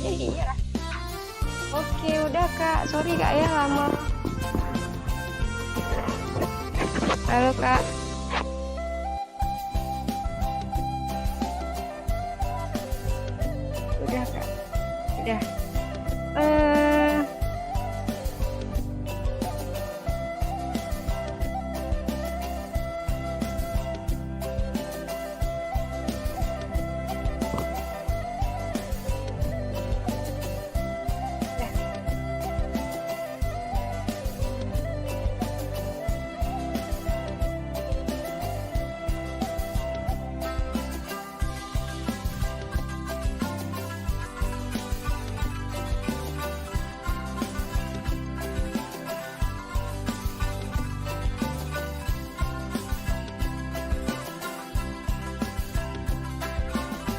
Iya. Oke, udah Kak. Sorry Kak ya lama. Halo Kak. Udah Kak. Udah. Eh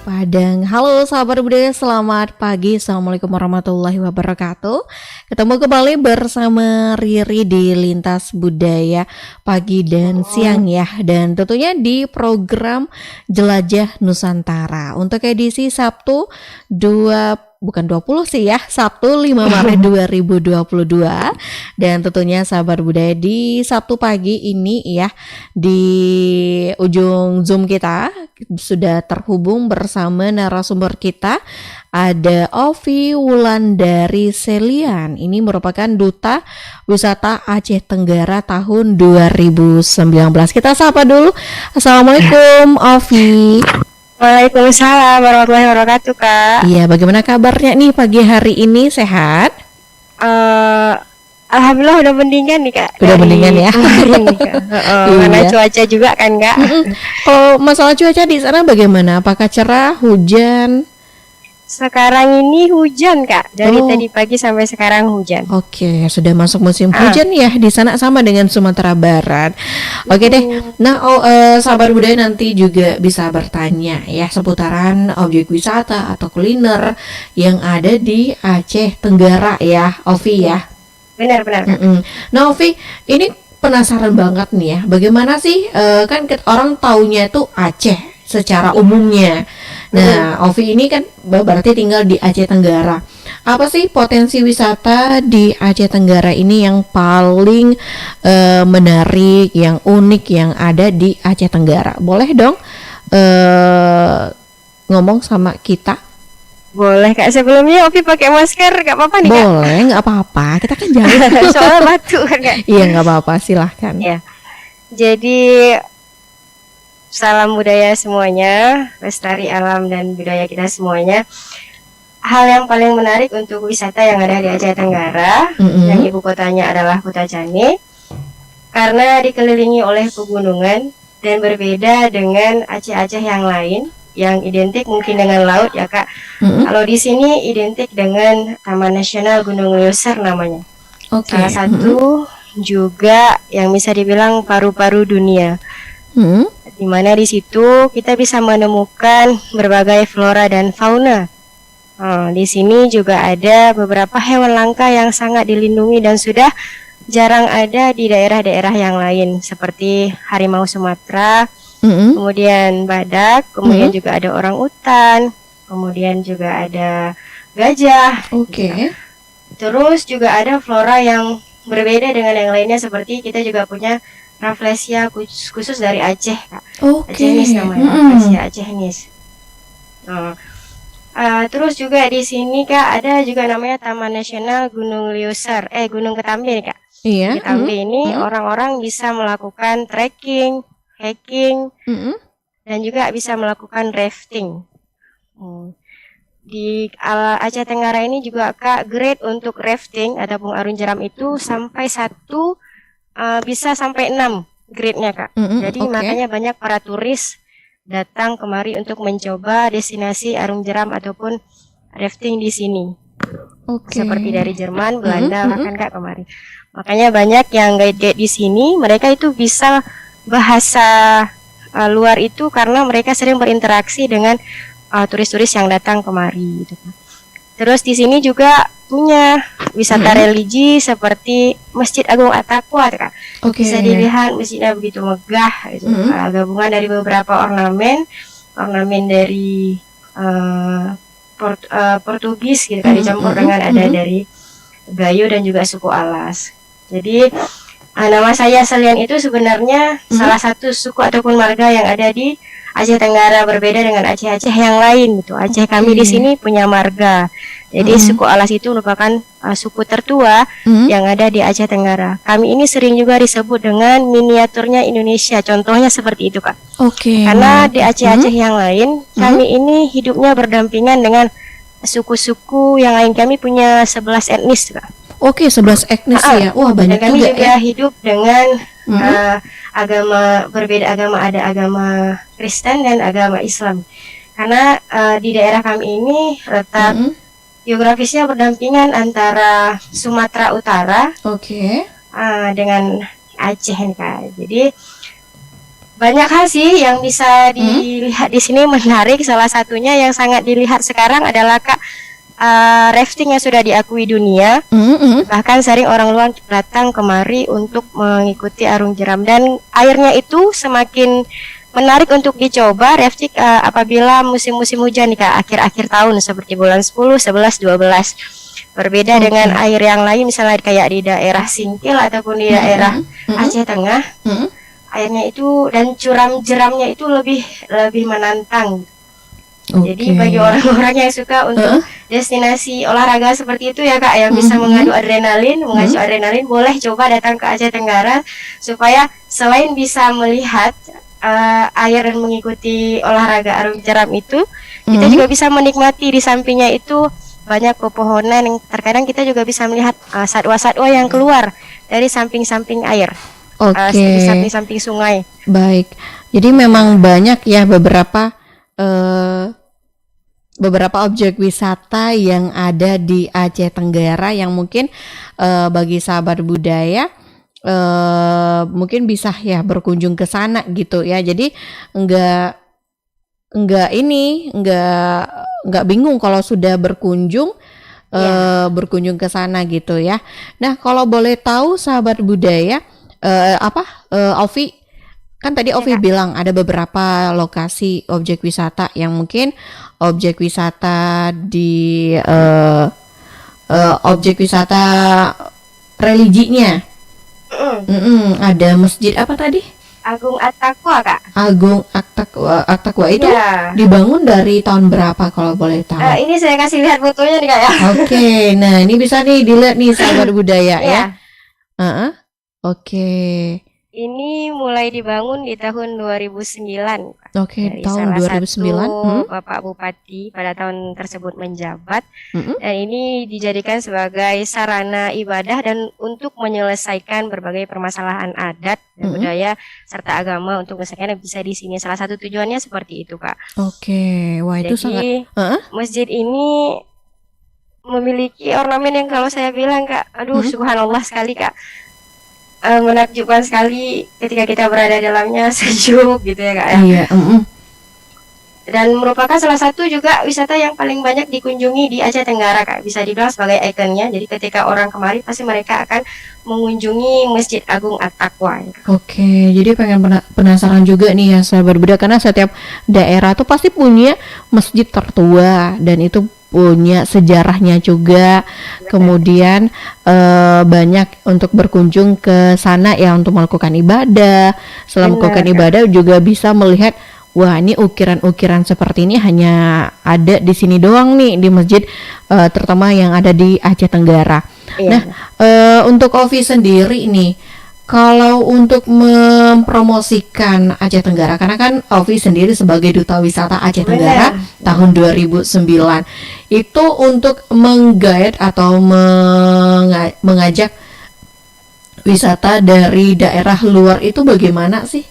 Padang, halo sahabat budaya, selamat pagi, assalamualaikum warahmatullahi wabarakatuh. Ketemu kembali bersama Riri di Lintas Budaya pagi dan siang ya, dan tentunya di program Jelajah Nusantara untuk edisi Sabtu 20 sih ya, Sabtu 5 Maret 2022. Dan tentunya sahabat budaya di Sabtu pagi ini ya, di ujung Zoom kita sudah terhubung bersama narasumber kita. Ada Ovi Wulandari Selian. Ini merupakan Duta Wisata Aceh Tenggara tahun 2019. Kita sapa dulu. Assalamualaikum Ovi. Waalaikumsalam warahmatullahi wabarakatuh Kak. Iya, bagaimana kabarnya nih pagi hari ini, sehat? Alhamdulillah udah mendingan nih Kak. Udah mendingan ya. Nih, Kak. Karena Iya. cuaca juga kan Kak. Kalau masalah cuaca di sana bagaimana? Apakah cerah, hujan? Sekarang ini hujan Kak. Dari Oh. tadi pagi sampai sekarang hujan. Oke, sudah masuk musim hujan ya di sana, sama dengan Sumatera Barat. Oke deh. Nah, sahabat budaya nanti juga bisa bertanya ya seputaran objek wisata atau kuliner yang ada di Aceh Tenggara ya, Ovi ya. Benar-benar Kak. Nah, Ovi, ini penasaran banget nih ya, bagaimana sih kan orang taunya itu Aceh secara umumnya. Nah, Ovi ini kan berarti tinggal di Aceh Tenggara. Apa sih potensi wisata di Aceh Tenggara ini yang paling menarik, yang unik yang ada di Aceh Tenggara? Boleh dong ngomong sama kita? Boleh Kak. Sebelumnya Ovi pakai masker gak apa-apa nih Kak? Boleh, nggak apa-apa. Kita kan jauh. Soalnya batuk kan Kak. Iya, nggak apa-apa. Silahkan. Ya. Jadi salam budaya semuanya, lestari alam dan budaya kita semuanya. Hal yang paling menarik untuk wisata yang ada di Aceh Tenggara, yang ibu kotanya adalah Kota Jane, karena dikelilingi oleh pegunungan dan berbeda dengan Aceh-Aceh yang lain yang identik mungkin dengan laut ya Kak. Kalau di sini identik dengan Taman Nasional Gunung Leuser namanya. Oke. Salah satu juga yang bisa dibilang paru-paru dunia. Di mana di situ kita bisa menemukan berbagai flora dan fauna. Di sini juga ada beberapa hewan langka yang sangat dilindungi dan sudah jarang ada di daerah-daerah yang lain, seperti harimau Sumatera, kemudian badak, kemudian juga ada orang utan, kemudian juga ada gajah. Oke. Terus juga ada flora yang berbeda dengan yang lainnya, seperti kita juga punya Rafflesia khusus dari Aceh Kak. Oke. Acehnis namanya, Rafflesia acehnis. Terus juga di sini Kak ada juga namanya Taman Nasional Gunung Leuser, Gunung Ketambe nih Kak. Iya. Di Ketambe ini orang-orang bisa melakukan trekking, hiking, dan juga bisa melakukan rafting. Di Aceh Tenggara ini juga Kak grade untuk rafting ataupun arung jeram itu sampai 1, bisa sampai 6 grade-nya Kak. Jadi oke. makanya banyak para turis datang kemari untuk mencoba destinasi arung jeram ataupun rafting di sini. Oke. Seperti dari Jerman, Belanda bahkan Kak kemari. Makanya banyak yang guide-guide di sini, mereka itu bisa bahasa luar itu karena mereka sering berinteraksi dengan turis-turis yang datang kemari gitu. Terus di sini juga punya wisata religi seperti Masjid Agung At-Taqwa Kak. Oke. Bisa dilihat masjidnya begitu megah gitu. Gabungan dari beberapa ornamen dari Portugis gitu kan, dicampur dengan ada dari Gayo dan juga suku Alas. Jadi nama saya Selian itu sebenarnya salah satu suku ataupun marga yang ada di Aceh Tenggara, berbeda dengan Aceh-Aceh yang lain gitu. Aceh kami di sini punya marga. Jadi suku Alas itu merupakan suku tertua yang ada di Aceh Tenggara. Kami ini sering juga disebut dengan miniaturnya Indonesia. Contohnya seperti itu, Kak. Karena di Aceh-Aceh yang lain, kami ini hidupnya berdampingan dengan suku-suku yang lain. Kami punya 11 etnis, Kak. 11 etnis ya. Wah, banyak kami juga ya. Hidup dengan agama berbeda agama, ada agama Kristen dan agama Islam. Karena di daerah kami ini letak geografisnya berdampingan antara Sumatera Utara dengan Aceh nih, Kak. Jadi banyak hal sih yang bisa dilihat di sini menarik. Salah satunya yang sangat dilihat sekarang adalah, Kak, rafting yang sudah diakui dunia. Bahkan sering orang luar datang kemari untuk mengikuti arung jeram, dan airnya itu semakin menarik untuk dicoba rafting apabila musim-musim hujan nih, Kak, akhir-akhir tahun seperti bulan 10, 11, 12. Berbeda dengan air yang lain, misalnya kayak di daerah Singkil ataupun di daerah Aceh Tengah. Airnya itu dan curam jeramnya itu lebih menantang. Jadi bagi orang-orang yang suka untuk destinasi olahraga seperti itu ya, Kak, yang bisa mengadu adrenalin, mengacu adrenalin, boleh coba datang ke Aceh Tenggara, supaya selain bisa melihat air dan mengikuti olahraga arung jeram itu, kita juga bisa menikmati di sampingnya itu banyak pepohonan yang terkadang kita juga bisa melihat satwa-satwa yang keluar dari samping-samping air. Di samping-samping sungai. Baik. Jadi memang banyak ya beberapa objek wisata yang ada di Aceh Tenggara yang mungkin bagi sahabat budaya mungkin bisa ya berkunjung ke sana gitu ya. Jadi enggak bingung kalau sudah berkunjung ke sana gitu ya. Nah, kalau boleh tahu sahabat budaya, Ovi, kan tadi Ovi bilang ada beberapa lokasi objek wisata yang mungkin objek wisata di objek wisata religinya. Ada masjid apa tadi? Agung At-Taqwa, Kak. Agung At-Taqwa itu dibangun dari tahun berapa kalau boleh tahu? Ini saya kasih lihat fotonya nih, Kak, ya. Nah ini bisa nih dilihat nih sahabat budaya ya. Ini mulai dibangun di tahun 2009. Tahun 2009. Bapak Bupati pada tahun tersebut menjabat, dan ini dijadikan sebagai sarana ibadah dan untuk menyelesaikan berbagai permasalahan adat dan budaya serta agama untuk menyelesaikan bisa di sini. Salah satu tujuannya seperti itu, Kak. Wah itu jadi, sangat. Masjid ini memiliki ornamen yang kalau saya bilang, Kak, subhanallah sekali, Kak. Menakjubkan sekali ketika kita berada dalamnya, sejuk gitu ya, Kak, ya. Iya. Dan merupakan salah satu juga wisata yang paling banyak dikunjungi di Aceh Tenggara, Kak. Bisa dibilang sebagai ikonnya. Jadi ketika orang kemari pasti mereka akan mengunjungi Masjid Agung At-Taqwa. Jadi pengen penasaran juga nih ya sahabat budaya, karena setiap daerah tuh pasti punya masjid tertua dan itu punya sejarahnya juga. Kemudian banyak untuk berkunjung ke sana ya untuk melakukan ibadah. Setelah melakukan ibadah juga bisa melihat, wah ini ukiran-ukiran seperti ini hanya ada di sini doang nih di masjid terutama yang ada di Aceh Tenggara. Nah, untuk Ovi sendiri nih, kalau untuk mempromosikan Aceh Tenggara, karena kan Ovi sendiri sebagai Duta Wisata Aceh Tenggara tahun 2009, itu untuk mengguide atau mengajak wisata dari daerah luar itu bagaimana sih?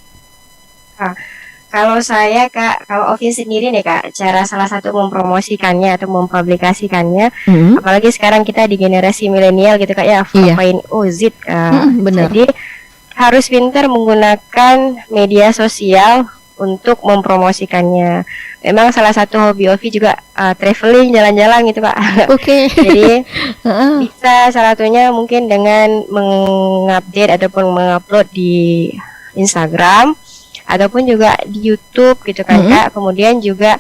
Kalau saya, Kak, kalau Ovi sendiri nih, Kak, cara salah satu mempromosikannya atau mempublikasikannya, apalagi sekarang kita di generasi milenial gitu, Kak, ya, 4.0 benar. Jadi harus pintar menggunakan media sosial untuk mempromosikannya. Memang salah satu hobi Ovi juga traveling, jalan-jalan gitu, Kak. Jadi bisa salah satunya mungkin dengan mengupdate ataupun mengupload di Instagram ataupun juga di YouTube gitu kan, Kak. Kemudian juga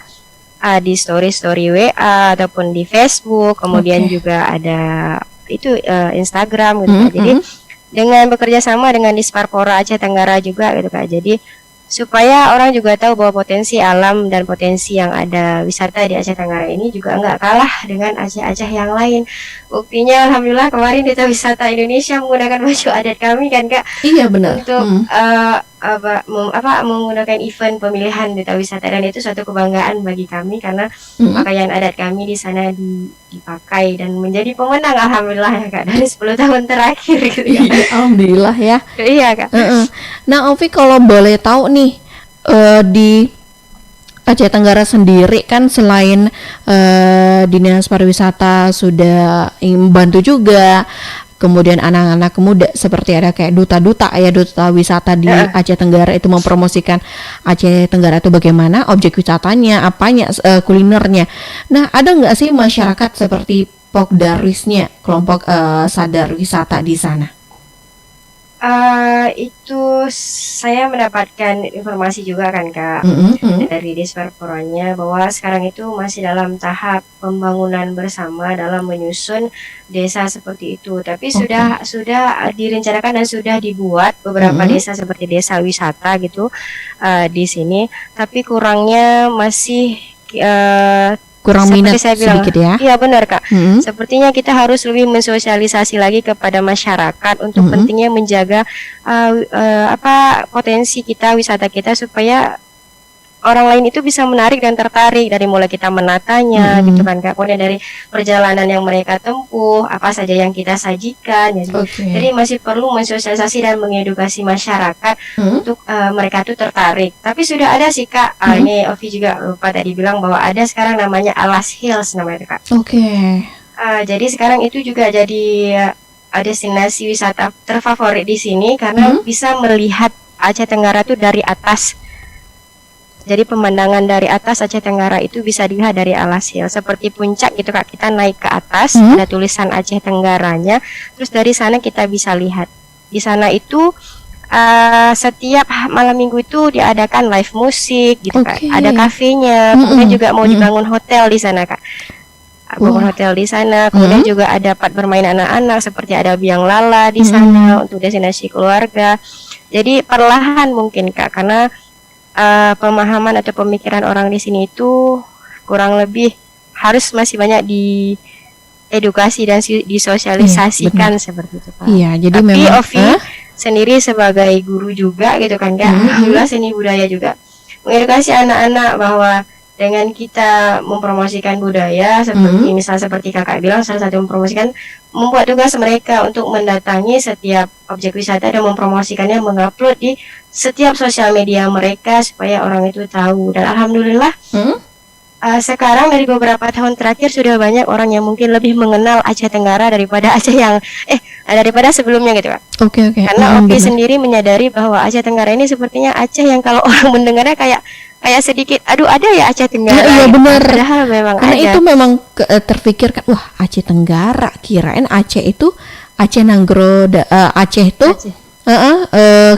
di story WA ataupun di Facebook, kemudian juga ada itu Instagram gitu Kak. Jadi dengan bekerja sama dengan Disparpora Aceh Tenggara juga gitu Kak. Jadi supaya orang juga tahu bahwa potensi alam dan potensi yang ada wisata di Aceh Tenggara ini juga nggak kalah dengan Aceh-Aceh yang lain. Buktinya alhamdulillah kemarin Duta Wisata Indonesia menggunakan baju adat kami kan Kak. Iya benar. Untuk menggunakan event pemilihan Duta Wisata, dan itu suatu kebanggaan bagi kami karena pakaian adat kami di sana dipakai dan menjadi pemenang alhamdulillah ya Kak dari 10 tahun terakhir gitu ya. Alhamdulillah ya. Iya Kak. Nah Ovi, kalau boleh tahu nih di Aceh Tenggara sendiri kan selain Dinas Pariwisata sudah membantu juga, kemudian anak-anak muda seperti ada kayak duta wisata di Aceh Tenggara itu mempromosikan Aceh Tenggara itu bagaimana objek wisatanya, apanya, kulinernya. Nah ada nggak sih masyarakat seperti Pokdarwisnya, kelompok sadar wisata di sana? Itu saya mendapatkan informasi juga kan Kak dari Disparporanya bahwa sekarang itu masih dalam tahap pembangunan bersama dalam menyusun desa seperti itu. Tapi sudah direncanakan dan sudah dibuat beberapa desa seperti desa wisata gitu di sini. Tapi kurangnya masih kurang minat sedikit ya. Iya benar Kak. Sepertinya kita harus lebih mensosialisasi lagi kepada masyarakat untuk pentingnya menjaga potensi kita, wisata kita, supaya orang lain itu bisa menarik dan tertarik dari mulai kita menatanya gitu kan Kak. Kemudian dari perjalanan yang mereka tempuh, apa saja yang kita sajikan ya. Jadi masih perlu mensosialisasi dan mengedukasi masyarakat untuk mereka tuh tertarik. Tapi sudah ada sih Kak, ini Ovi juga lupa tadi bilang bahwa ada sekarang namanya Alas Hills namanya Kak. Jadi sekarang itu juga jadi destinasi wisata terfavorit di sini karena bisa melihat Aceh Tenggara tuh dari atas. Jadi pemandangan dari atas Aceh Tenggara itu bisa dilihat dari Alas Hills seperti puncak gitu Kak. Kita naik ke atas, ada tulisan Aceh Tenggaranya. Terus dari sana kita bisa lihat. Di sana itu setiap malam minggu itu diadakan live musik gitu Kak. Ada kafenya, kemudian juga mau dibangun hotel di sana Kak. Bangun hotel di sana, kemudian juga ada tempat bermain anak-anak seperti ada biang lala di sana untuk destinasi keluarga. Jadi perlahan mungkin Kak, karena pemahaman atau pemikiran orang di sini itu kurang lebih harus masih banyak diedukasi dan disosialisasikan seperti itu Pak. Iya, jadi tapi memang Ovi sendiri sebagai guru juga gitu kan Kak, alhamdulillah seni budaya juga mengedukasi anak-anak bahwa dengan kita mempromosikan budaya seperti misal seperti Kakak bilang, salah satu mempromosikan, membuat tugas mereka untuk mendatangi setiap objek wisata dan mempromosikannya, mengupload di setiap sosial media mereka supaya orang itu tahu. Dan alhamdulillah sekarang dari beberapa tahun terakhir sudah banyak orang yang mungkin lebih mengenal Aceh Tenggara daripada Aceh yang daripada sebelumnya gitu Kak. Karena Ovi sendiri menyadari bahwa Aceh Tenggara ini sepertinya Aceh yang kalau orang mendengarnya kayak sedikit aduh ada ya Aceh Tenggara. Iya benar. Padahal memang karena ada. itu memang terpikirkan, wah Aceh Tenggara, kirain Aceh itu Aceh Nanggro, Aceh itu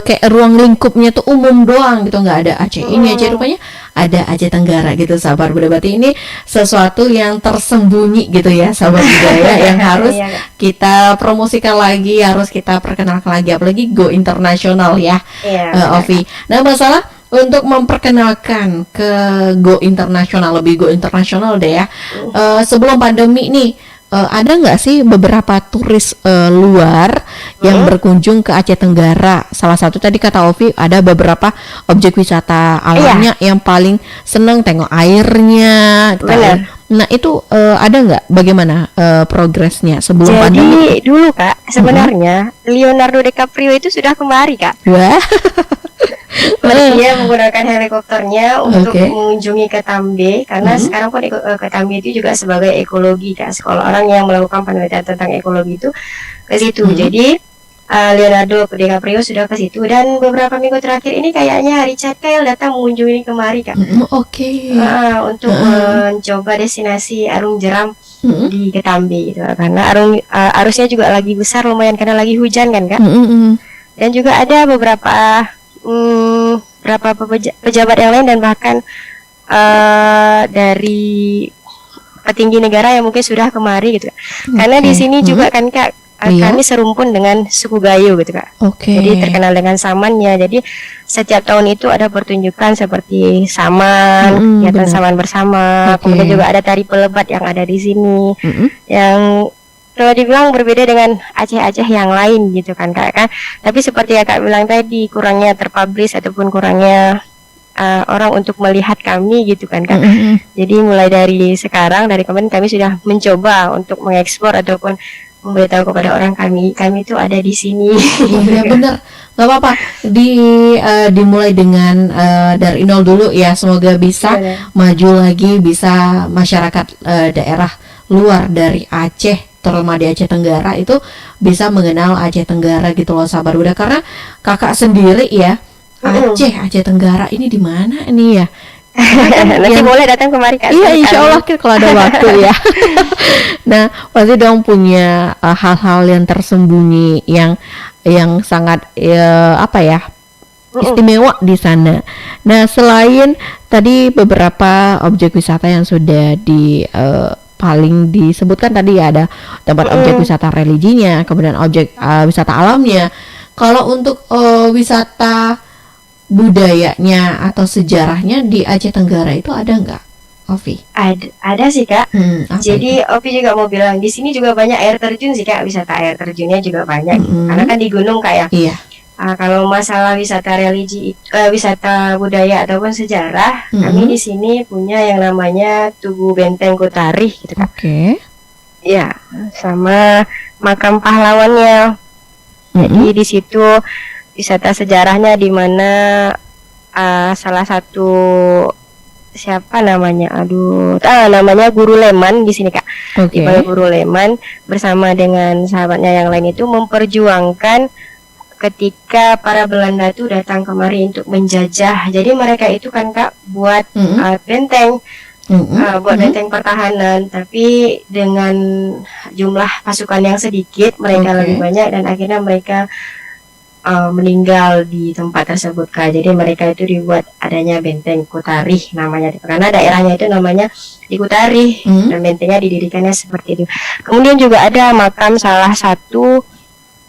kayak ruang lingkupnya tuh umum doang gitu, nggak ada Aceh ini Aceh, rupanya ada Aceh Tenggara gitu. Sahabat budaya, berarti ini sesuatu yang tersembunyi gitu ya sahabat budaya yang harus kita promosikan lagi, harus kita perkenalkan lagi, apalagi go internasional ya Ovi. Nah masalah untuk memperkenalkan ke go internasional, lebih go internasional deh ya, sebelum pandemi nih ada nggak sih beberapa turis luar yang berkunjung ke Aceh Tenggara? Salah satu tadi kata Ovi ada beberapa objek wisata alamnya yang paling seneng tengok airnya. Nah itu ada nggak bagaimana progresnya sebelum pandemi? Jadi dulu Kak sebenarnya Leonardo DiCaprio itu sudah kemari Kak. Wah. Dia menggunakan helikopternya untuk mengunjungi Ketambe, karena sekarang pun Ketambe itu juga sebagai ekologi Kak. Kalau orang yang melakukan penelitian tentang ekologi itu ke situ. Jadi Leonardo DiCaprio sudah ke situ, dan beberapa minggu terakhir ini kayaknya Richard Kyle datang mengunjungi kemari Kak. Untuk mencoba destinasi arung jeram di Ketambe gitu. Karena arusnya juga lagi besar lumayan karena lagi hujan kan Kak. Dan juga ada beberapa pejabat yang lain dan bahkan dari petinggi negara yang mungkin sudah kemari gitu Kak. Karena di sini juga kan Kak, kami serumpun dengan suku Gayo gitu Kak. Jadi terkenal dengan samannya. Jadi setiap tahun itu ada pertunjukan seperti saman, kegiatan saman bersama. Kemudian juga ada tari pelebat yang ada di sini, yang kalau dibilang berbeda dengan Aceh-Aceh yang lain gitu kan Kak. Tapi seperti yang Kak bilang tadi, kurangnya terpublish ataupun kurangnya orang untuk melihat kami gitu kan Kak. Jadi mulai dari sekarang, dari kemarin kami sudah mencoba untuk mengekspor ataupun memberitahu kepada orang kami itu ada di sini. Iya benar, nggak apa-apa. Dimulai dengan dari nol dulu ya. Semoga bisa maju lagi, bisa masyarakat daerah luar dari Aceh, terutama di Aceh Tenggara itu bisa mengenal Aceh Tenggara gitu loh sahabat Buddha. Karena kakak sendiri ya Aceh Tenggara ini di mana nih ya? Nanti boleh datang kemari Kak. Iya, insya Allah kalau ada waktu ya. Nah, pasti dong punya hal-hal yang tersembunyi yang sangat istimewa di sana. Nah, selain tadi beberapa objek wisata yang sudah paling disebutkan tadi ya, ada tempat objek wisata religinya, kemudian objek wisata alamnya. Kalau untuk wisata budayanya atau sejarahnya di Aceh Tenggara itu ada nggak, Ovi? Ada sih Kak. Jadi Ovi juga mau bilang di sini juga banyak air terjun sih Kak. Wisata air terjunnya juga banyak. Karena kan di gunung Kak ya. Iya. Kalau masalah wisata religi, wisata budaya ataupun sejarah, kami di sini punya yang namanya Tugu Benteng Kutarih gitu Kak. Ya, sama makam pahlawannya. Jadi di situ wisata sejarahnya di mana salah satu siapa namanya? Namanya Guru Leman di sini Kak. Di bawah Guru Leman bersama dengan sahabatnya yang lain itu memperjuangkan ketika para Belanda itu datang kemari untuk menjajah. Jadi mereka itu kan Kak buat benteng, buat benteng pertahanan, tapi dengan jumlah pasukan yang sedikit, mereka lebih banyak dan akhirnya mereka meninggal di tempat tersebut Kak. Jadi mereka itu dibuat adanya benteng Kutarih namanya, karena daerahnya itu namanya di Kutarih dan bentengnya didirikannya seperti itu. Kemudian juga ada makam salah satu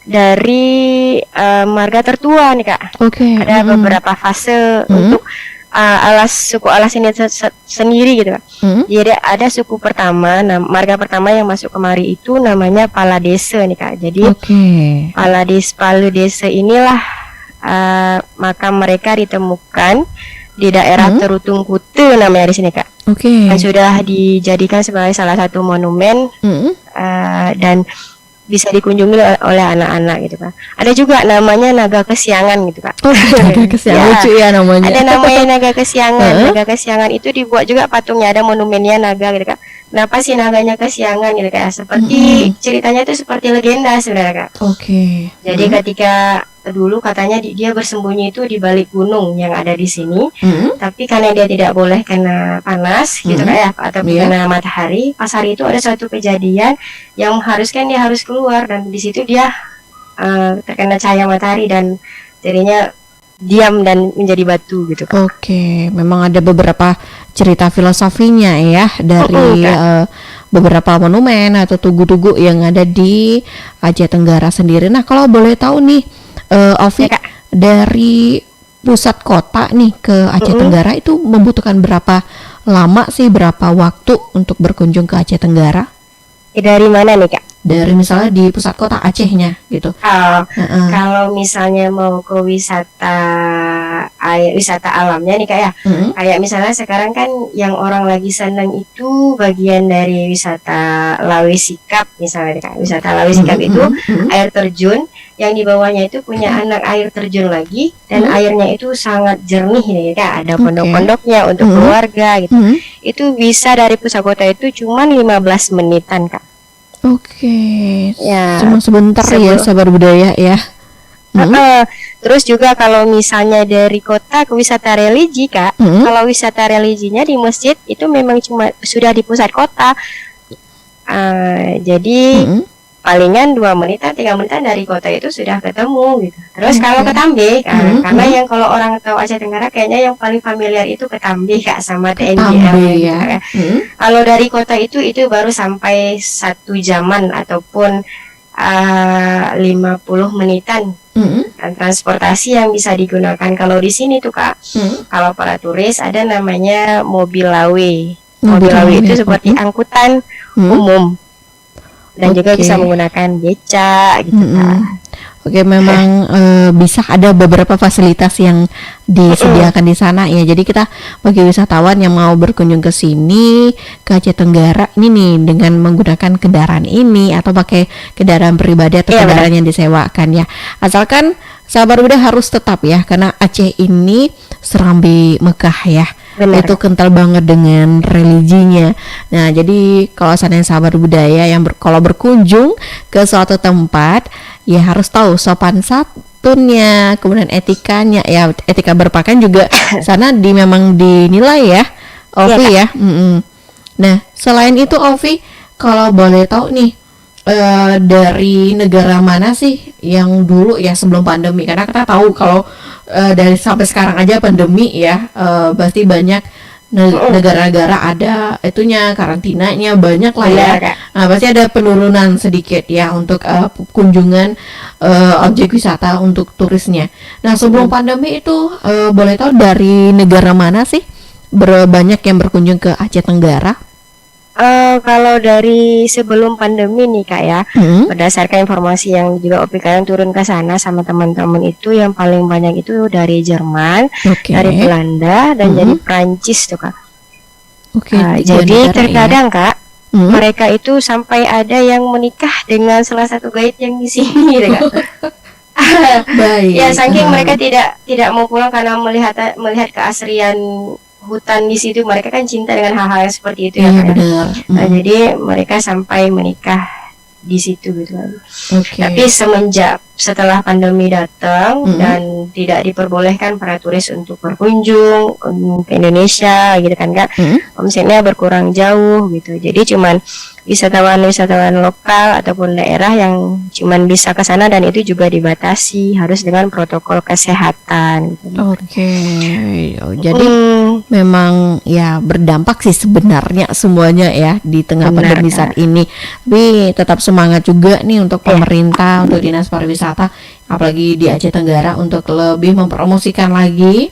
dari marga tertua nih Kak. Ada beberapa fase untuk suku alas ini sendiri gitu Kak. Jadi ada suku pertama, marga pertama yang masuk kemari itu namanya Paladese nih Kak. Jadi Paladese inilah makam mereka ditemukan di daerah Terutung Kute namanya di sini Kak. Dan sudah dijadikan sebagai salah satu monumen dan bisa dikunjungi oleh anak-anak gitu Kak. Ada juga namanya Naga Kesiangan gitu Kak. Naga Kesiangan lucu ya namanya. Ada namanya Naga Kesiangan. Naga Kesiangan itu dibuat juga patungnya, ada monumennya naga gitu Kak. Kenapa sih naganya Kesiangan gitu Kak? Seperti ceritanya itu seperti legenda sebenarnya Kak. Jadi ketika dulu katanya dia bersembunyi itu di balik gunung yang ada di sini. Tapi karena dia tidak boleh kena panas gitu Kak ya, atau kena matahari, pas hari itu ada suatu kejadian yang mengharuskan dia harus keluar, dan di situ dia terkena cahaya matahari dan jadinya diam dan menjadi batu gitu Kak. Memang ada beberapa cerita filosofinya ya dari beberapa monumen atau tugu-tugu yang ada di Aceh Tenggara sendiri. Nah, kalau boleh tahu nih Ovi, dari pusat kota nih ke Aceh Tenggara itu membutuhkan berapa lama sih, berapa waktu untuk berkunjung ke Aceh Tenggara? Dari mana nih Kak? Dari misalnya di pusat kota Acehnya gitu. Kalau misalnya mau ke wisata alamnya nih Kak ya, kayak misalnya sekarang kan yang orang lagi seneng itu bagian dari wisata Lawe Sikap misalnya nih Kak. Wisata Lawe Sikap itu air terjun yang di bawahnya itu punya anak air terjun lagi, dan airnya itu sangat jernih nih Kak. Ada pondok-pondoknya untuk keluarga gitu. Itu bisa dari pusat kota itu cuma 15 menitan Kak. Ya, cuma sebentar ya sahabat budaya ya. Terus juga kalau misalnya dari kota ke wisata religi Kak, kalau wisata religinya di masjid itu memang cuma sudah di pusat kota. Jadi palingan 2 menitan 3 menitan dari kota itu sudah ketemu gitu. Terus kalau Ketambe karena yang kalau orang tahu Aceh Tenggara kayaknya yang paling familiar itu Ketambe Kak sama TNGL gitu, ya. Kalau dari kota itu baru sampai 1 jaman ataupun 50 menitan dan transportasi yang bisa digunakan. Kalau di sini tuh Kak, kalau para turis ada namanya mobil lawe. Mobil lawe itu seperti angkutan umum dan juga bisa menggunakan beca gitu Kak. Oke, memang bisa ada beberapa fasilitas yang disediakan di sana ya. Jadi kita bagi wisatawan yang mau berkunjung ke sini ke Aceh Tenggara ini nih dengan menggunakan kendaraan ini atau pakai kendaraan pribadi atau kendaraan yang disewakan ya. Asalkan sahabat Buddha harus tetap ya, karena Aceh ini Serambi Mekah ya. Benar. Itu kental banget dengan religinya. Nah, jadi kalau seandainya sahabat budaya yang kalau berkunjung ke suatu tempat, ya harus tahu sopan santunnya, kemudian etikanya, ya etika berpakaian juga sana memang dinilai ya, Ovi ya. Nah, selain itu Ovi, kalau boleh tahu nih, dari negara mana sih yang dulu ya sebelum pandemi? Karena kita tahu kalau dari sampai sekarang aja pandemi ya, pasti banyak negara-negara ada itunya karantinanya banyak lah ya. Nah, pasti ada penurunan sedikit ya untuk kunjungan objek wisata untuk turisnya. Nah, sebelum pandemi itu boleh tahu dari negara mana sih banyak yang berkunjung ke Aceh Tenggara? Kalau dari sebelum pandemi nih Kak ya, berdasarkan informasi yang juga Opi kalian turun ke sana sama teman-teman itu yang paling banyak itu dari Jerman, dari Belanda dan dari Prancis tuh Kak. Jadi terkadang ya, Kak, mereka itu sampai ada yang menikah dengan salah satu guide yang di sini gitu Kak. Baik. Ya saking mereka tidak mau pulang karena melihat keasrian hutan di situ, mereka kan cinta dengan hal-hal yang seperti itu ya Kak. Nah, jadi mereka sampai menikah di situ gitu kan. Tapi setelah pandemi datang dan tidak diperbolehkan para turis untuk berkunjung ke Indonesia gitu kan Kak, omsetnya berkurang jauh gitu. Jadi cuman wisatawan lokal ataupun daerah yang cuman bisa ke sana dan itu juga dibatasi harus dengan protokol kesehatan gitu. Jadi memang ya berdampak sih sebenarnya semuanya ya di tengah pandemi saat ini. Tapi tetap semangat juga nih untuk pemerintah, untuk Dinas Pariwisata apalagi di Aceh Tenggara untuk lebih mempromosikan lagi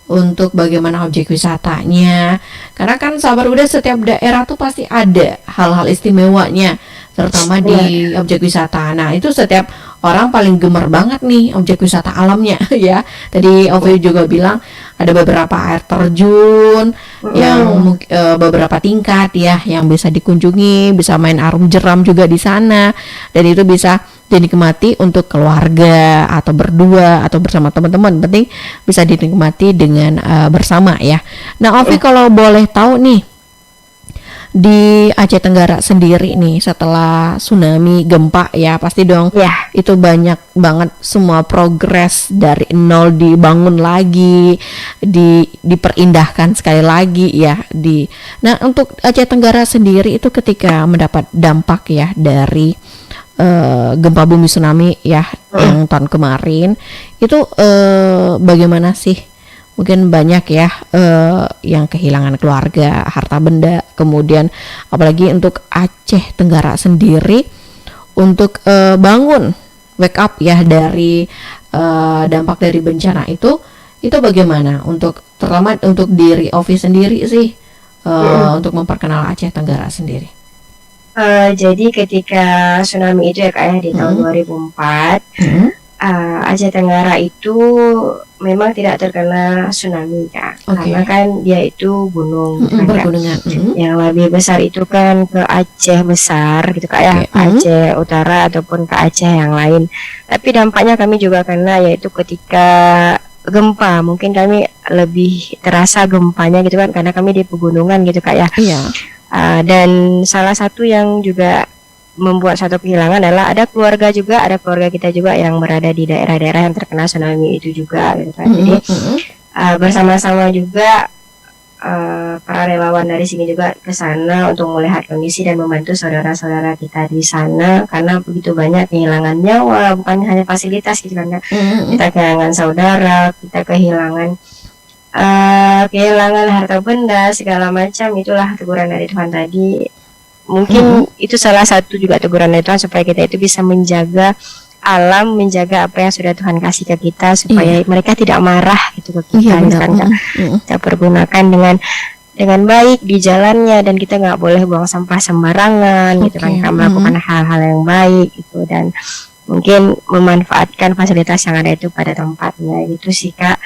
untuk bagaimana objek wisatanya, karena kan sahabat Buddha setiap daerah tuh pasti ada hal-hal istimewanya terutama di objek wisata. Nah, itu setiap orang paling gemar banget nih objek wisata alamnya ya. Tadi Ovi juga bilang ada beberapa air terjun yang beberapa tingkat ya yang bisa dikunjungi, bisa main arum jeram juga di sana dan itu bisa dinikmati untuk keluarga atau berdua atau bersama teman-teman, penting bisa dinikmati dengan bersama ya. Nah, Ovi kalau boleh tahu nih di Aceh Tenggara sendiri nih setelah tsunami gempa ya pasti dong itu banyak banget semua progres dari nol dibangun lagi, diperindahkan sekali lagi ya Nah, untuk Aceh Tenggara sendiri itu ketika mendapat dampak ya dari gempa bumi tsunami ya yang tahun kemarin itu bagaimana sih? Mungkin banyak ya yang kehilangan keluarga, harta benda, kemudian apalagi untuk Aceh Tenggara sendiri untuk bangun wake up ya dari dampak dari bencana itu bagaimana untuk terutama untuk diri Ovi sendiri sih untuk memperkenal Aceh Tenggara sendiri. Jadi ketika tsunami itu ya Kak ya di tahun 2004 Aceh Tenggara itu memang tidak terkena tsunami Kak, karena kan dia itu gunung bergunungan. Yang lebih besar itu kan ke Aceh besar gitu Kak ya, Aceh Utara ataupun ke Aceh yang lain. Tapi dampaknya kami juga kena yaitu ketika gempa, mungkin kami lebih terasa gempanya gitu kan karena kami di pegunungan gitu Kak ya. Dan salah satu yang juga membuat satu kehilangan adalah ada keluarga kita juga yang berada di daerah-daerah yang terkena tsunami itu juga gitu kan. Jadi bersama-sama juga para relawan dari sini juga ke sana untuk melihat kondisi dan membantu saudara-saudara kita di sana, karena begitu banyak kehilangan nyawa, bukan hanya fasilitas gitu kan, kita kehilangan saudara, kita kehilangan harta benda segala macam. Itulah teguran dari Tuhan tadi. Mungkin itu salah satu juga teguran dari Tuhan supaya kita itu bisa menjaga alam, menjaga apa yang sudah Tuhan kasih ke kita supaya mereka tidak marah gitu ke kita. Kita pergunakan dengan baik di jalannya, dan kita nggak boleh buang sampah sembarangan gitu kan, kita melakukan hal-hal yang baik gitu, dan mungkin memanfaatkan fasilitas yang ada itu pada tempatnya gitu sih Kak.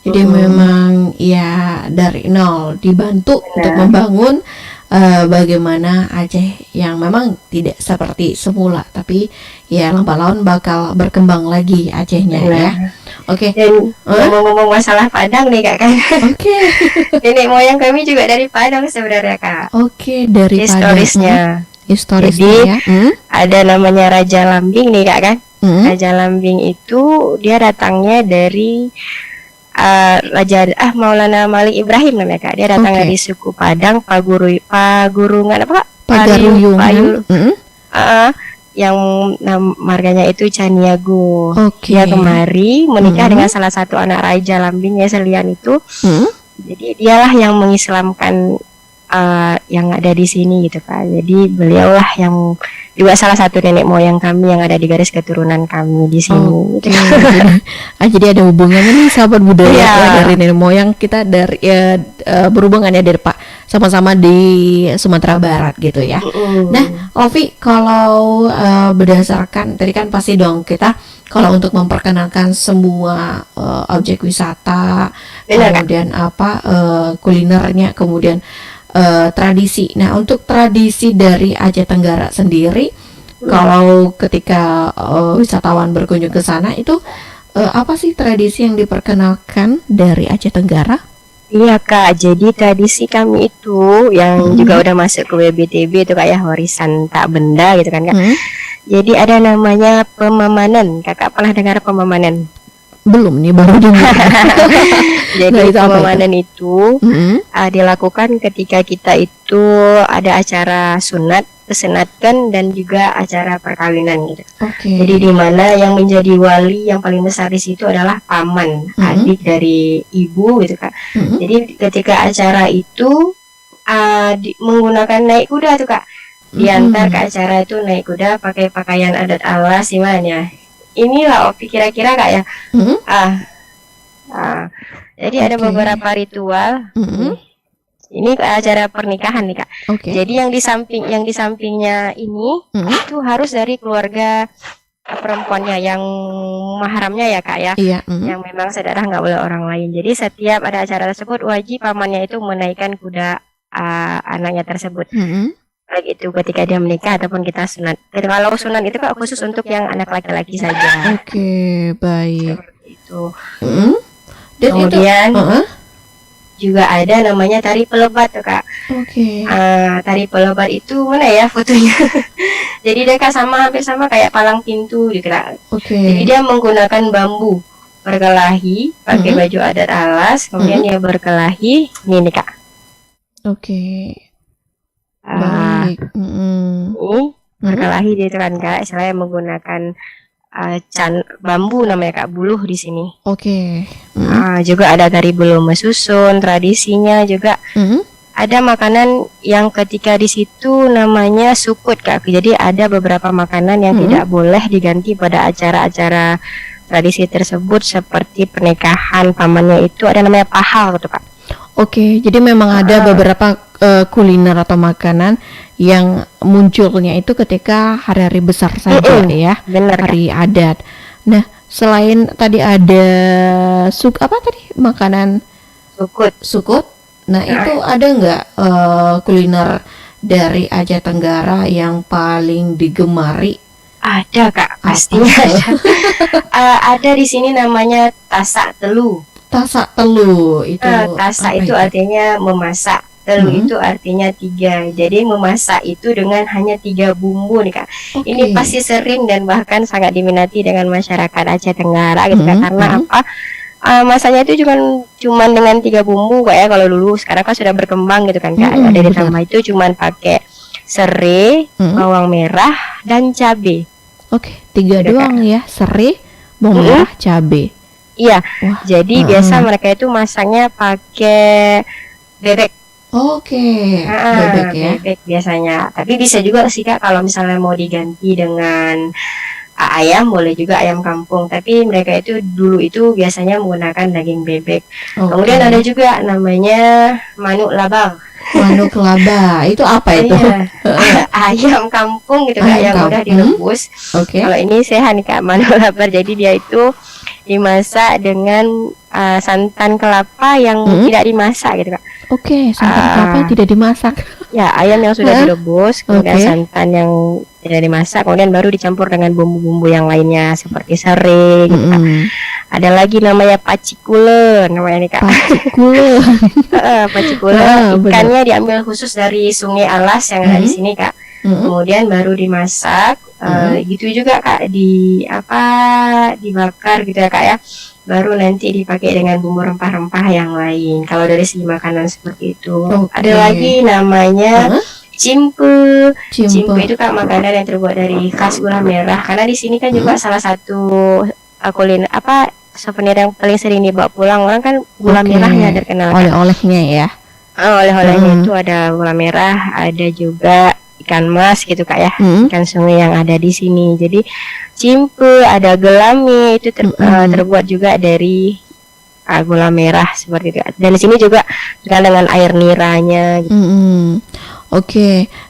Jadi memang ya dari nol dibantu untuk membangun bagaimana Aceh yang memang tidak seperti semula, tapi ya lambat laun bakal berkembang lagi Acehnya ya. Oke. Dan ngomong-ngomong masalah Padang nih Kak kan. Nenek moyang kami juga dari Padang sebenarnya Kak. Dari Padang. Historisnya. Jadi ada namanya Raja Lambing nih Kak kan. Raja Lambing itu dia datangnya dari Maulana Malik Ibrahim namanya Kak. Dia datang dari suku Padang, Pagurungan apa Kak? Pagaruyungan. Yang marganya itu Caniago. Dia kemari menikah dengan salah satu anak Raja Lambing ya, Selian itu. Jadi dialah yang mengislamkan yang ada di sini gitu Kak. Jadi beliaulah yang juga salah satu nenek moyang kami yang ada di garis keturunan kami di sini. Jadi ada hubungannya nih sahabat budaya ya, dari nenek moyang kita dari berhubungannya dari Pak sama-sama di Sumatera Barat gitu ya. Nah, Ovi, kalau berdasarkan tadi kan pasti dong kita kalau untuk memperkenalkan semua objek wisata, kemudian kulinernya, kemudian tradisi. Nah, untuk tradisi dari Aceh Tenggara sendiri, kalau ketika wisatawan berkunjung ke sana itu apa sih tradisi yang diperkenalkan dari Aceh Tenggara? Iya Kak, jadi tradisi kami itu yang juga udah masuk ke WBTB itu kayak warisan tak benda gitu kan Kak. Jadi ada namanya pemamanan. Kakak pernah dengar pemamanan? Belum nih, baru dengar. Jadi pemamanan itu dilakukan ketika kita itu ada acara sunat, kesenatan, dan juga acara perkawinan gitu. Jadi di mana yang menjadi wali yang paling besar di situ adalah paman, adik dari ibu gitu Kak. Jadi ketika acara itu menggunakan naik kuda tuh Kak. Diantar ke acara itu naik kuda pakai pakaian adat alas gimana? Inilah Opi kira-kira Kak ya. Jadi ada beberapa ritual. Ini acara pernikahan nih Kak. Jadi yang di sampingnya ini itu harus dari keluarga perempuannya yang mahramnya ya Kak ya. Yang memang saudara nggak boleh orang lain. Jadi setiap ada acara tersebut wajib pamannya itu menaikkan kuda anaknya tersebut. Baik itu ketika dia menikah ataupun kita sunat. Kalau sunat itu Kak khusus untuk yang anak laki-laki saja. Baik. Itu. Dan kemudian juga ada namanya tari pelebat tuh Kak. Tari pelebat itu mana ya fotonya? Jadi dia Kak hampir sama kayak palang pintu gitu Kak. Jadi dia menggunakan bambu berkelahi, pakai baju adat alas, kemudian dia berkelahi. Ini Kak. Baik. Berkelahi dia itu kan Kak, istilahnya menggunakan bambu namanya Kak, buluh di sini. Juga ada tari buluh mesusun, tradisinya juga. Ada makanan yang ketika di situ namanya sukut Kak. Jadi ada beberapa makanan yang tidak boleh diganti pada acara-acara tradisi tersebut, seperti pernikahan pamannya itu ada namanya pahal gitu Kak. Jadi memang ada beberapa kuliner atau makanan yang munculnya itu ketika hari-hari besar saja ya, hari adat. Nah, selain tadi ada makanan sukut. Nah, itu ada nggak kuliner dari Aceh Tenggara yang paling digemari? Ada Kak, pastinya ada. Ada di sini namanya tasak telu. Tasak telu itu tasak itu artinya memasak, telu itu artinya 3. Jadi memasak itu dengan hanya 3 bumbu nih Kak. Ini pasti sering dan bahkan sangat diminati dengan masyarakat Aceh Tenggara gitu Kak. Karena apa? masanya itu cuman dengan 3 bumbu Kak ya kalau dulu. Sekarang kan sudah berkembang gitu kan Kak. Ada ditambah itu cuman pakai serai, bawang merah dan cabai. Oke, 3 doang ya, serai, bawang merah, cabai. Iya. Wah, jadi biasa mereka itu masaknya pakai bebek. Oke, bebek ya. Bebek biasanya. Tapi bisa juga sih Kak kalau misalnya mau diganti dengan ayam, boleh juga ayam kampung. Tapi mereka itu dulu itu biasanya menggunakan daging bebek. Kemudian ada juga namanya manuk labang. Manuk laba, itu apa itu? Ayam kampung gitu Kak, yang udah direbus. Kalau ini sehat nih Kak, manuk labar. Jadi dia itu dimasak dengan santan kelapa yang tidak dimasak gitu Kak. Santan kelapa tidak dimasak. Ya, ayam yang sudah direbus, kemudian santan yang tidak dimasak, kemudian baru dicampur dengan bumbu-bumbu yang lainnya seperti serai gitu Kak. Ada lagi namanya pacikule, namanya ini Kak. Pacikule. Pacikule, ikannya diambil khusus dari Sungai Alas yang ada di sini Kak. Kemudian baru dimasak, gitu juga Kak, dibakar gitu ya Kak ya. Baru nanti dipakai dengan bumbu rempah-rempah yang lain. Kalau dari segi makanan seperti itu. Ada lagi namanya cimpe. Cimpe itu Kak makanan yang terbuat dari khas gula merah. Karena di sini kan juga salah satu kuliner souvenir yang paling sering dibawa pulang orang kan gula merahnya terkenal. Oleh-olehnya ya. Oleh-olehnya itu ada gula merah, ada juga ikan mas gitu Kak ya, ikan sungai yang ada di sini. Jadi cimpe, ada gelami itu terbuat juga dari gula merah seperti itu. Dan di sini juga dengan air niranya. Gitu.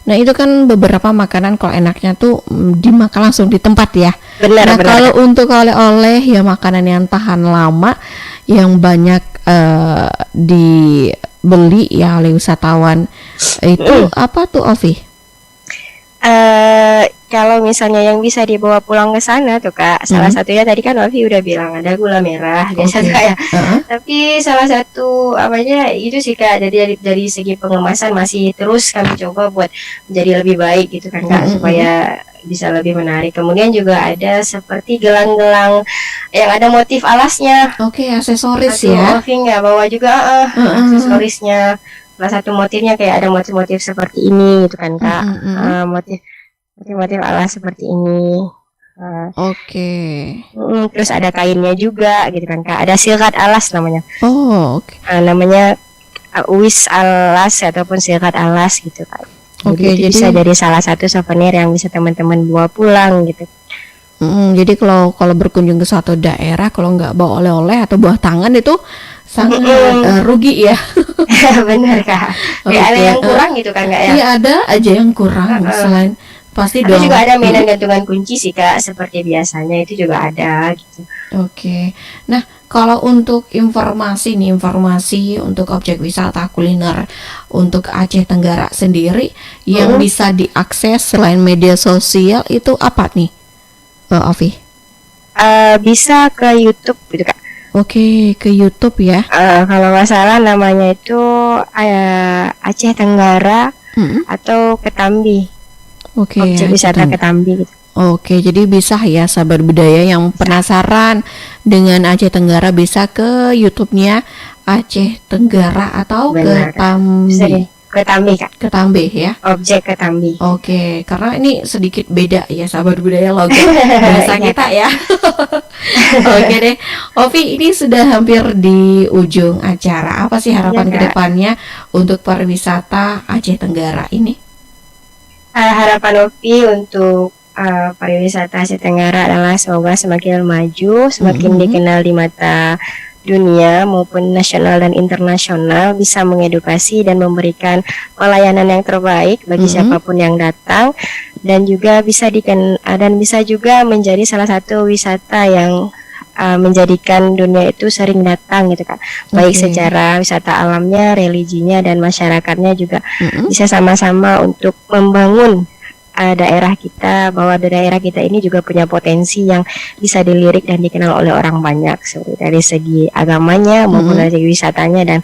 Nah itu kan beberapa makanan kalau enaknya tuh dimakan langsung di tempat ya. Benar. Kalau untuk oleh-oleh ya makanan yang tahan lama, yang banyak dibeli ya oleh wisatawan itu apa tuh Ovi? Kalau misalnya yang bisa dibawa pulang ke sana tuh Kak, salah satunya tadi kan Wafi udah bilang ada gula merah biasa Kak ya. Tapi salah satu itu sih Kak, jadi dari segi pengemasan masih terus kami coba buat menjadi lebih baik gitu kan Kak, supaya bisa lebih menarik. Kemudian juga ada seperti gelang-gelang yang ada motif alasnya. Aksesoris ya. Wafi nggak bawa juga aksesorisnya. Salah satu motifnya kayak ada motif-motif seperti ini gitu kan Kak. Motif alas seperti ini. Terus ada kainnya juga gitu kan Kak. Ada silkat alas namanya. Namanya uis alas ataupun silkat alas gitu Kak. Jadi bisa jadi salah satu souvenir yang bisa teman-teman bawa pulang gitu. Jadi kalau berkunjung ke suatu daerah kalau nggak bawa oleh-oleh atau buah tangan itu sangat rugi ya. Benar Kak. Ada yang kurang gitu kan Kak ya? Iya ada aja yang kurang. Selain pasti dong. Juga ada mainan gantungan kunci sih Kak, seperti biasanya itu juga ada gitu. Nah kalau untuk informasi untuk objek wisata kuliner untuk Aceh Tenggara sendiri yang bisa diakses selain media sosial itu apa nih, Ovi? Bisa ke YouTube gitu Kak. Ke YouTube ya. Kalau nggak salah namanya itu Aceh Tenggara atau Ketambi. Objek wisata Ketambi gitu. Jadi bisa ya sahabat budaya yang penasaran dengan Aceh Tenggara bisa ke YouTube-nya Aceh Tenggara atau Ketambi. Ketambi Kak. Ketambi ya. Objek Ketambi. Karena ini sedikit beda ya sahabat budaya logat bahasa kita ya. Deh. Ovi, ini sudah hampir di ujung acara. Apa sih harapan kedepannya untuk pariwisata Aceh Tenggara ini? Harapan Ovi untuk pariwisata Aceh Tenggara adalah semoga semakin maju, semakin dikenal di mata dunia maupun nasional dan internasional, bisa mengedukasi dan memberikan pelayanan yang terbaik bagi siapapun yang datang, dan juga bisa juga menjadi salah satu wisata yang menjadikan dunia itu sering datang gitu Kak. Baik secara wisata alamnya, religinya dan masyarakatnya juga bisa sama-sama untuk membangun daerah kita, bahwa daerah kita ini juga punya potensi yang bisa dilirik dan dikenal oleh orang banyak, seperti dari segi agamanya maupun dari segi wisatanya, dan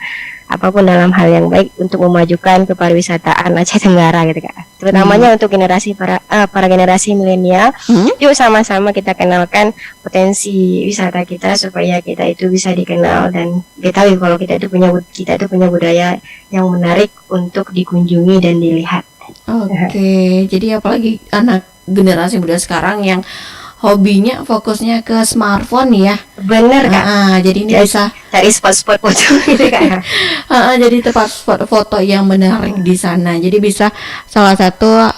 apapun dalam hal yang baik untuk memajukan kepariwisataan Aceh Tenggara gitu Kak. Terutamanya untuk generasi para generasi milenial. Yuk sama-sama kita kenalkan potensi wisata kita supaya kita itu bisa dikenal dan diketahui kalau kita itu punya budaya yang menarik untuk dikunjungi dan dilihat. Oke, jadi apalagi anak generasi muda sekarang yang hobinya fokusnya ke smartphone ya. Bener Kak. Jadi ini bisa cari spot-spot foto gitu Kak. Jadi tempat spot foto yang menarik di sana. Jadi bisa salah satu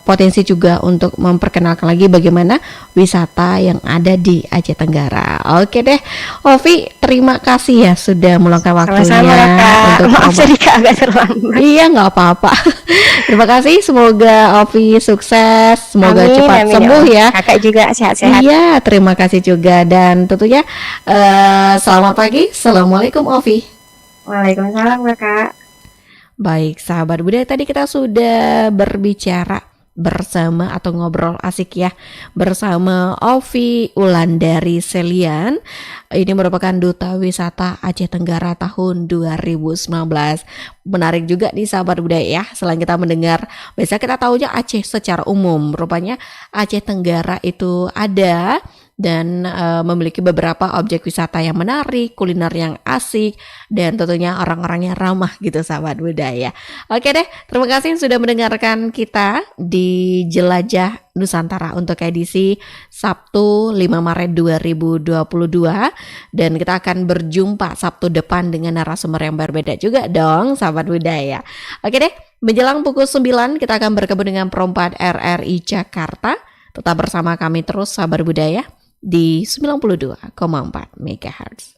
potensi juga untuk memperkenalkan lagi bagaimana wisata yang ada di Aceh Tenggara. Oke deh, Ovi, terima kasih ya sudah meluangkan waktunya. Sama-sama, untuk maaf tadi Kak agak terlambat. Iya, nggak apa-apa. Terima kasih, semoga Ovi sukses, semoga cepat sembuh ya. Kakak juga sehat-sehat. Iya, terima kasih juga, dan tentunya selamat pagi. Assalamualaikum Ovi. Waalaikumsalam Kakak. Baik, sahabat budaya, tadi kita sudah berbicara bersama atau ngobrol asik ya bersama Ovi Wulandari Selian. Ini merupakan Duta Wisata Aceh Tenggara tahun 2019. Menarik juga nih sahabat budaya ya. Selain kita mendengar, biasa kita tahu aja Aceh secara umum, rupanya Aceh Tenggara itu ada dan memiliki beberapa objek wisata yang menarik, kuliner yang asik, dan tentunya orang-orangnya ramah gitu sahabat budaya. Oke deh, terima kasih sudah mendengarkan kita di Jelajah Nusantara untuk edisi Sabtu 5 Maret 2022, dan kita akan berjumpa Sabtu depan dengan narasumber yang berbeda juga dong sahabat budaya. Oke deh, menjelang pukul 9 kita akan bergabung dengan Perempat RRI Jakarta. Tetap bersama kami terus sahabat budaya di 92,4 MHz.